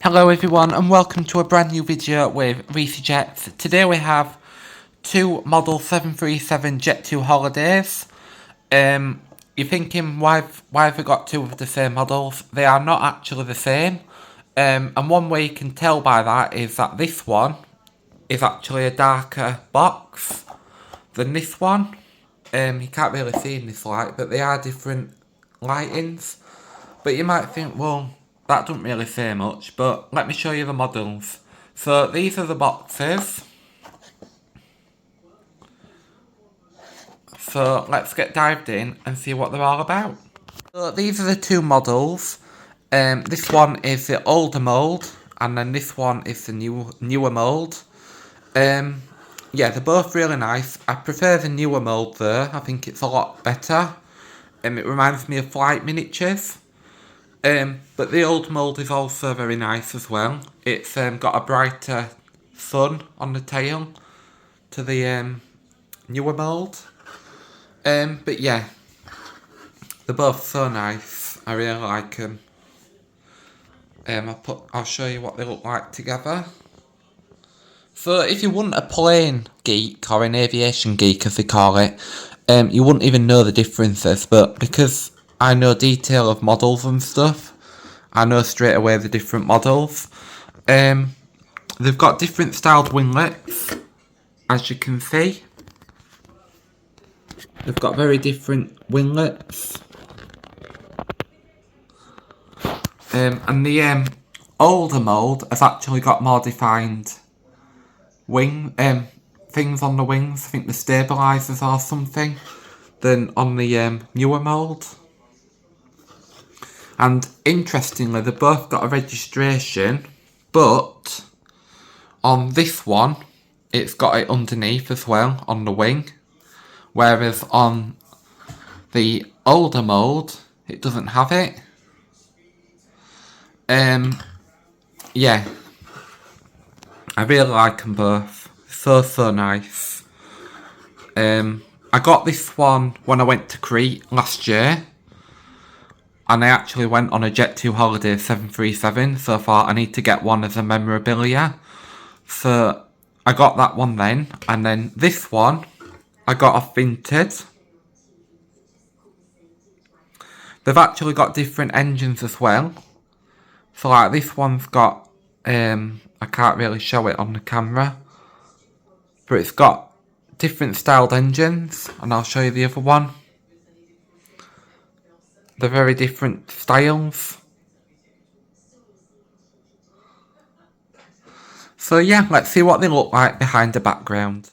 Hello everyone and welcome to a brand new video with Reece Jets. Today we have two Model 737 Jet2 holidays. You're thinking why have we got two of the same models? They are not actually the same. And one way you can tell by that is that this one is actually a darker box than this one. You can't really see in this light, but they are different lightings. But you might think, well, that doesn't really say much, but let me show you the models. So these are the boxes. So let's get dived in and see what they're all about. So these are the two models. This one is the older mould, and then this one is the newer mould. Yeah, they're both really nice. I prefer the newer mould though. I think it's a lot better. It reminds me of flight miniatures. But the old mould is also very nice as well. It's got a brighter sun on the tail to the newer mould. But yeah, they're both so nice. I really like them. I'll show you what they look like together. So if you weren't a plane geek or an aviation geek as they call it, you wouldn't even know the differences. But because I know detail of models and stuff, I know straight away the different models. They've got different styled winglets, as you can see. They've got very different winglets. And the older mould has actually got more defined wing things on the wings. I think the stabilisers or something than on the newer mould. And interestingly, they've both got a registration, but on this one, it's got it underneath as well, on the wing. Whereas on the older mould, it doesn't have it. Yeah. I really like them both. So nice. I got this one when I went to Crete last year. And I actually went on a Jet2 holiday 737, so I thought I need to get one as a memorabilia. So I got that one then, and then this one I got off Vinted. They've actually got different engines as well. So like this one's got, I can't really show it on the camera, but it's got different styled engines, and I'll show you the other one. They're very different styles. So yeah, let's see what they look like behind the background.